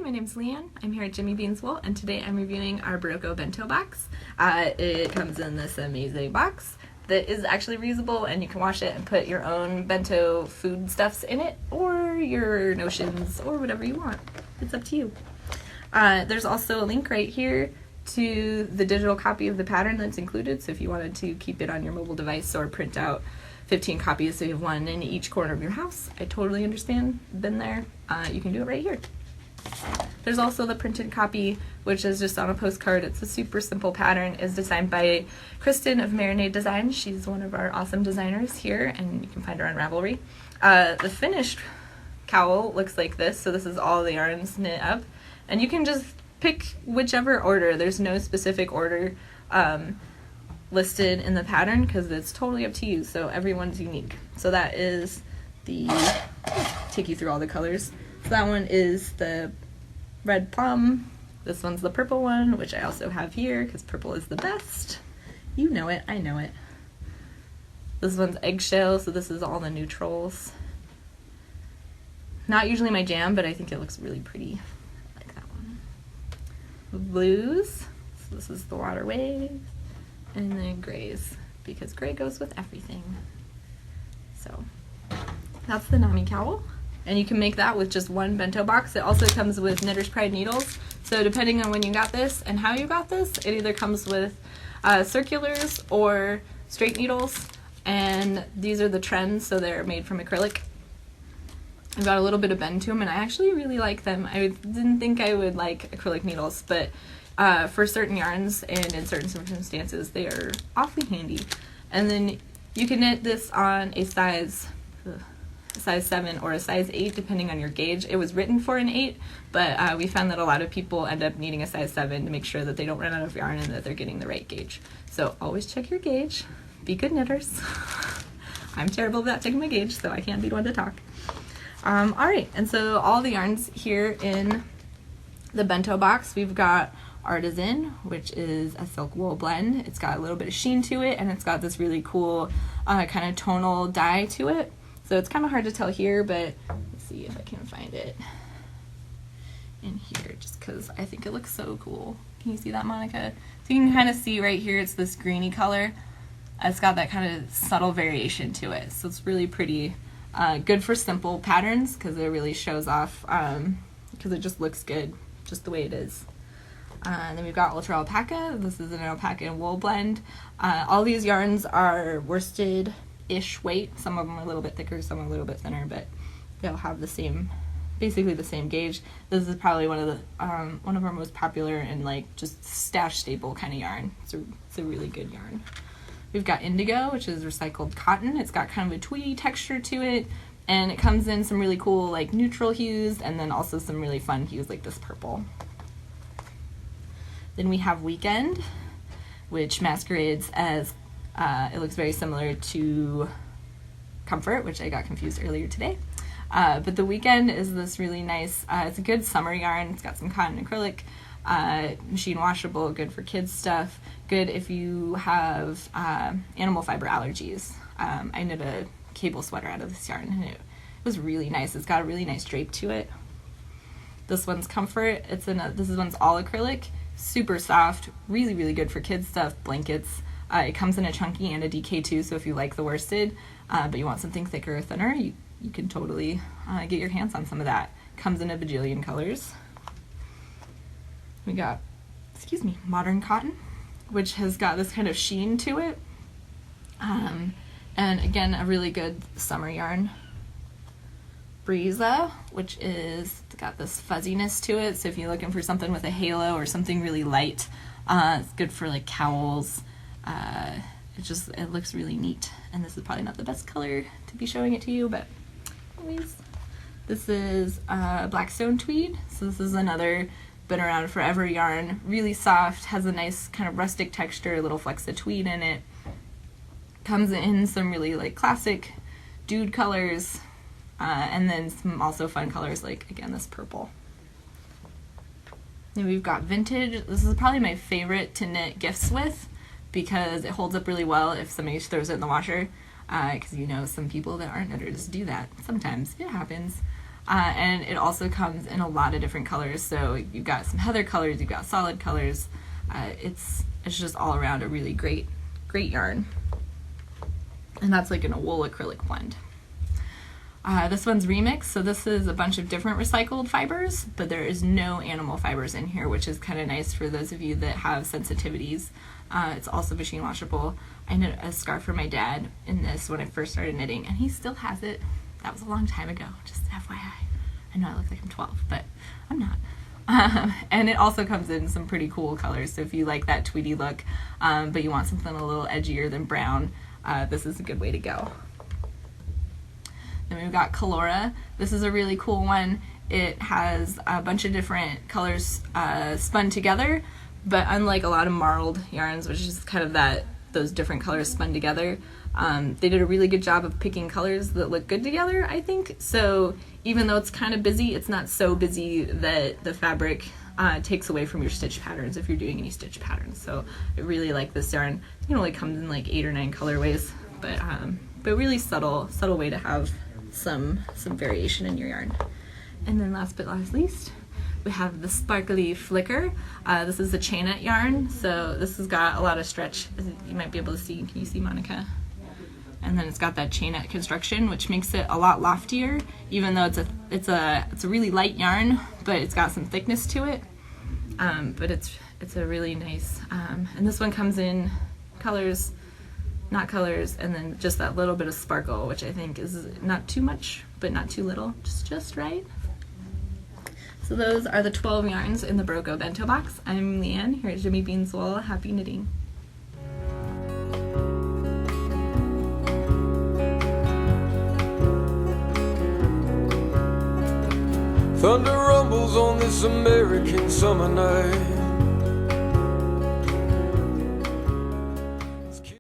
my name's Leanne. I'm here at Jimmy Bean's Wool, and today I'm reviewing our Berroco Bento Box. It comes in this amazing box that is actually reusable, and you can wash it and put your own bento foodstuffs in it, or your notions, or whatever you want. It's up to you. There's also a link right here to the digital copy of the pattern that's included, so if you wanted to keep it on your mobile device or print out 15 copies so you have one in each corner of your house, I totally understand. Been there. You can do it right here. There's also the printed copy, which is just on a postcard. It's a super simple pattern. It's designed by Kristen of Marinade Design. She's one of our awesome designers here, and you can find her on Ravelry. The finished cowl looks like this, so this is all the yarns knit up, and you can just pick whichever order. There's no specific order listed in the pattern because it's totally up to you, so everyone's unique. So that is the, take you through all the colors. So that one is the red plum, this one's the purple one, which I also have here because purple is the best. You know it, I know it. This one's eggshell, so this is all the neutrals. Not usually my jam, but I think it looks really pretty. I like that one. Blues, so this is the waterways, and then grays, because gray goes with everything. So that's the Nami cowl. And you can make that with just one bento box. It also comes with Knitter's Pride needles. So depending on when you got this and how you got this, it either comes with circulars or straight needles. And these are the trends, so they're made from acrylic. I've got a little bit of bend to them, and I actually really like them. I didn't think I would like acrylic needles, but for certain yarns and in certain circumstances, they are awfully handy. And then you can knit this on a size 7 or a size 8 depending on your gauge. It was written for an 8, but we found that a lot of people end up needing a size 7 to make sure that they don't run out of yarn and that they're getting the right gauge. So always check your gauge. Be good knitters. I'm terrible about checking my gauge, so I can't be one to talk. Alright, and so all the yarns here in the bento box, we've got Artisan, which is a silk wool blend. It's got a little bit of sheen to it, and it's got this really cool kind of tonal dye to it. So it's kind of hard to tell here, but let's see if I can find it in here, just because I think it looks so cool. Can you see that, Monica? So you can kind of see right here, it's this greeny color. It's got that kind of subtle variation to it, so it's really pretty. Good for simple patterns, because it really shows off, because it just looks good, just the way it is. And then we've got Ultra Alpaca. This is an alpaca and wool blend. All these yarns are worsted-ish weight. Some of them are a little bit thicker, some are a little bit thinner, but they'll have the same, basically the same gauge. This is probably one of our most popular and like just stash staple kind of yarn. It's a really good yarn. We've got Indigo, which is recycled cotton. It's got kind of a tweedy texture to it, and it comes in some really cool like neutral hues, and then also some really fun hues like this purple. Then we have Weekend, which masquerades as it looks very similar to Comfort, which I got confused earlier today. But the Weekend is this really nice, it's a good summer yarn. It's got some cotton acrylic, machine washable, good for kids stuff, good if you have animal fiber allergies. I knit a cable sweater out of this yarn, and it was really nice. It's got a really nice drape to it. This one's Comfort. This one's all acrylic, super soft, really, really good for kids stuff, blankets. It comes in a chunky and a DK2, so if you like the worsted, but you want something thicker or thinner, you can totally get your hands on some of that. Comes in a bajillion colors. We got, Modern Cotton, which has got this kind of sheen to it. And again, a really good summer yarn. Breeza, which is got this fuzziness to it, so if you're looking for something with a halo or something really light, it's good for like cowls. It looks really neat, and this is probably not the best color to be showing it to you, but anyways. This is Blackstone Tweed, so this is another been around forever yarn, really soft, has a nice kind of rustic texture, a little flecks of tweed in it. Comes in some really like classic dude colors, and then some also fun colors like, again, this purple. Then we've got Vintage. This is probably my favorite to knit gifts with because it holds up really well if somebody throws it in the washer, because you know some people that aren't knitters do that. Sometimes it happens. And it also comes in a lot of different colors. So you've got some heather colors, you've got solid colors. It's just all around a really great yarn. And that's like in a wool acrylic blend. This one's remixed, so this is a bunch of different recycled fibers, but there is no animal fibers in here, which is kind of nice for those of you that have sensitivities. It's also machine washable. I knit a scarf for my dad in this when I first started knitting, and he still has it. That was a long time ago, just FYI. I know I look like I'm 12, but I'm not. And it also comes in some pretty cool colors, so if you like that tweedy look, but you want something a little edgier than brown, this is a good way to go. Then we've got Colora. This is a really cool one. It has a bunch of different colors spun together, but unlike a lot of marled yarns, which is kind of those different colors spun together, they did a really good job of picking colors that look good together, I think. So even though it's kind of busy, it's not so busy that the fabric takes away from your stitch patterns if you're doing any stitch patterns. So I really like this yarn. It only comes in like 8 or 9 colorways, but really subtle way to have some variation in your yarn. And then last but not least, we have the Sparkly Flicker. This is a chainette yarn, so this has got a lot of stretch, as you might be able to see. Can you see, Monica? And then it's got that chainette construction, which makes it a lot loftier, even though it's a really light yarn, but it's got some thickness to it. But it's a really nice, and this one comes in colors, not colors, and then just that little bit of sparkle, which I think is not too much, but not too little, just right. So those are the 12 yarns in the Berroco Bento Box. I'm Leanne, here at Jimmy Bean's Wool. Happy knitting. Thunder rumbles on this American summer night.